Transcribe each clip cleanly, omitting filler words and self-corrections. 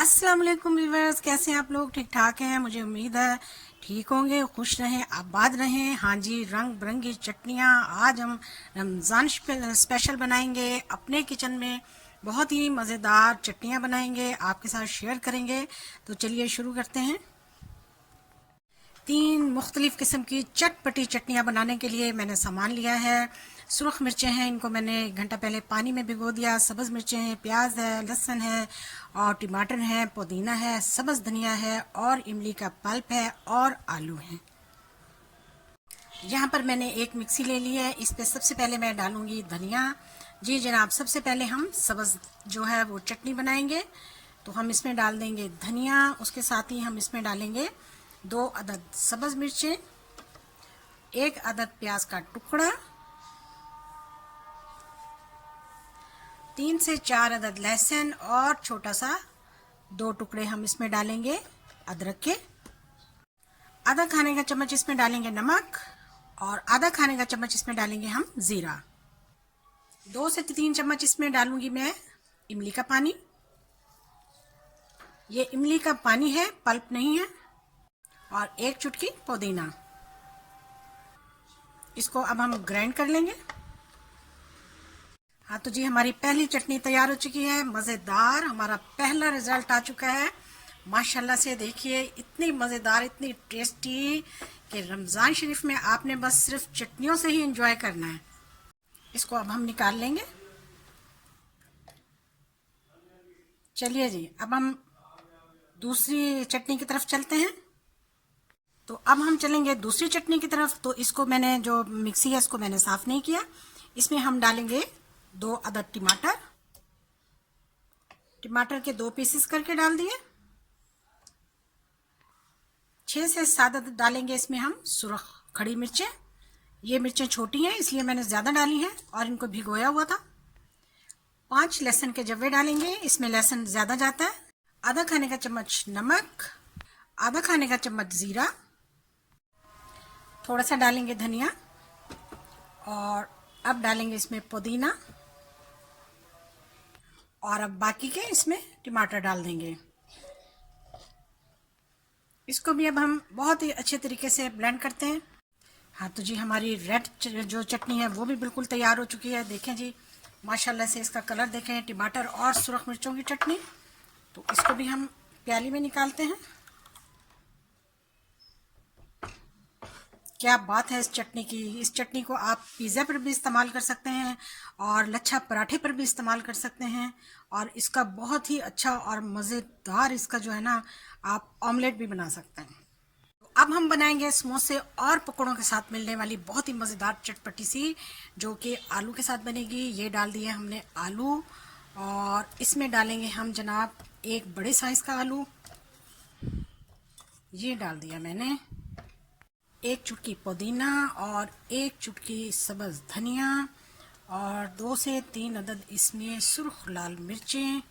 अस्सलाम वालेकुम व्यूअर्स, कैसे हैं आप लोग? ठीक ठाक हैं, मुझे उम्मीद है ठीक होंगे, खुश रहें, आबाद रहें। हाँ जी, रंग बिरंगी चटनियाँ आज हम रमज़ान स्पेशल बनाएंगे। अपने किचन में बहुत ही मज़ेदार चटनियाँ बनाएंगे, आपके साथ शेयर करेंगे। तो चलिए शुरू करते हैं। 3 मुख्तलिफ़ किस्म की चटपटी चटनियाँ बनाने के लिए मैंने सामान लिया है। सुरख मिर्चें हैं, इनको मैंने 1 घंटा पहले पानी में भिगो दिया। सब्ज़ मिर्चें हैं, प्याज है, लहसुन है और टमाटर है, पुदीना है, सब्ज़ धनिया है और इमली का पल्प है और आलू हैं। यहाँ पर मैंने एक मिक्सी ले ली है, इस पर सबसे पहले मैं डालूंगी धनिया। जी जनाब, सबसे पहले हम सब्ज़ जो है वो चटनी बनाएंगे, तो हम इसमें डाल देंगे धनिया। उसके साथ ही हम इसमें डालेंगे 2 अदद सब्ज़ मिर्चें, 1 अदद प्याज का टुकड़ा, 3 से 4 अदद लहसुन और छोटा सा 2 टुकड़े हम इसमें डालेंगे अदरक के। आधा खाने का चम्मच इसमें डालेंगे नमक और आधा खाने का चम्मच इसमें डालेंगे हम ज़ीरा। 2 से 3 चम्मच इसमें डालूंगी मैं इमली का पानी। ये इमली का पानी है, पल्प नहीं है। और 1 चुटकी पुदीना। इसको अब हम ग्राइंड कर लेंगे। हाँ तो जी, हमारी पहली चटनी तैयार हो चुकी है, मज़ेदार। हमारा पहला रिजल्ट आ चुका है माशाल्लाह से। देखिए इतनी मज़ेदार, इतनी टेस्टी कि रमज़ान शरीफ में आपने बस सिर्फ चटनियों से ही एंजॉय करना है। इसको अब हम निकाल लेंगे। चलिए जी, अब हम दूसरी चटनी की तरफ चलते हैं। तो अब हम चलेंगे दूसरी चटनी की तरफ। तो इसको मैंने, जो मिक्सी है इसको मैंने साफ नहीं किया। इसमें हम डालेंगे 2 अदद टमाटर। टमाटर के 2 पीसेस करके डाल दिए। 6 से 7 अदद डालेंगे इसमें हम सुरख खड़ी मिर्चें। ये मिर्चें छोटी हैं इसलिए मैंने ज़्यादा डाली हैं और इनको भिगोया हुआ था। 5 लहसुन के जव्वे डालेंगे, इसमें लहसुन ज़्यादा जाता है। आधा खाने का चम्मच नमक, आधा खाने का चम्मच ज़ीरा, थोड़ा सा डालेंगे धनिया और अब डालेंगे इसमें पुदीना और अब बाकी के इसमें टमाटर डाल देंगे। इसको भी अब हम बहुत ही अच्छे तरीके से ब्लेंड करते हैं। हाँ तो जी, हमारी रेड जो चटनी है वो भी बिल्कुल तैयार हो चुकी है। देखें जी, माशाल्लाह से इसका कलर देखें, टमाटर और सुरख मिर्चों की चटनी। तो इसको भी हम प्याली में निकालते हैं। क्या बात है इस चटनी की! इस चटनी को आप पिज़्ज़ा पर भी इस्तेमाल कर सकते हैं और लच्छा पराठे पर भी इस्तेमाल कर सकते हैं और इसका बहुत ही अच्छा और मज़ेदार इसका जो है ना, आप ऑमलेट भी बना सकते हैं। तो अब हम बनाएंगे समोसे और पकौड़ों के साथ मिलने वाली बहुत ही मज़ेदार चटपटी सी, जो कि आलू के साथ बनेगी। ये डाल दिए हमने आलू और इसमें डालेंगे हम जनाब 1 बड़े साइज़ का आलू। ये डाल दिया मैंने। 1 चुटकी पुदीना और 1 चुटकी सब्ज़ धनिया और 2 से 3 अदद इसमें सुर्ख लाल मिर्चें,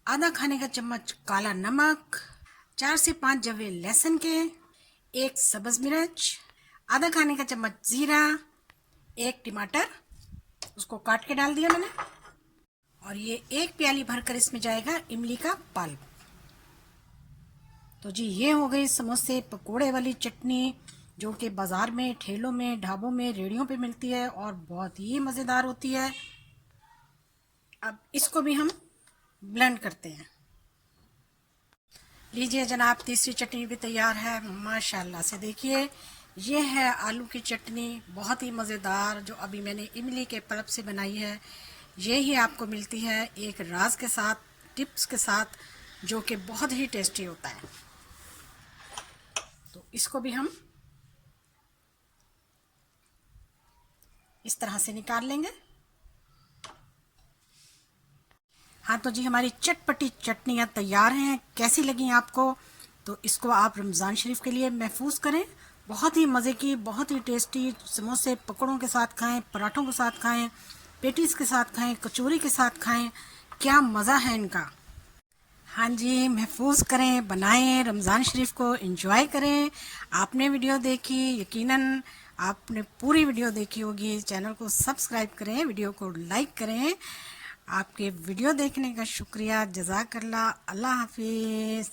आधा खाने का चम्मच काला नमक, 4 से 5 जवे लहसुन के, 1 सब्ज़ मिर्च, आधा खाने का चम्मच ज़ीरा, 1 टमाटर उसको काट के डाल दिया मैंने और ये 1 प्याली भरकर इसमें जाएगा इमली का पल्प। तो जी, ये हो गई समोसे पकोड़े वाली चटनी, जो कि बाज़ार में, ठेलों में, ढाबों में, रेहड़ियों पे मिलती है और बहुत ही मज़ेदार होती है। अब इसको भी हम ब्लेंड करते हैं। लीजिए जनाब, तीसरी चटनी भी तैयार है माशाल्लाह से। देखिए ये है आलू की चटनी, बहुत ही मज़ेदार, जो अभी मैंने इमली के पल्प से बनाई है। ये ही आपको मिलती है एक राज के साथ, टिप्स के साथ, जो कि बहुत ही टेस्टी होता है। तो इसको भी हम इस तरह से निकाल लेंगे। हाँ तो जी, हमारी चटपटी चटनियाँ तैयार हैं। कैसी लगी आपको? तो इसको आप रमज़ान शरीफ के लिए महफूज करें। बहुत ही मज़े की, बहुत ही टेस्टी समोसे पकौड़ों के साथ खाएं, पराठों के साथ खाएं, पेटीज के साथ खाएं, कचौरी के साथ खाएं। क्या मज़ा है इनका! हाँ जी, महफूज करें, बनाएं, रमज़ान शरीफ को एंजॉय करें। आपने वीडियो देखी, यकीनन आपने पूरी वीडियो देखी होगी। चैनल को सब्सक्राइब करें, वीडियो को लाइक करें आपके वीडियो देखने का शुक्रिया। जज़ाकल्लाह। अल्लाह हाफिज़।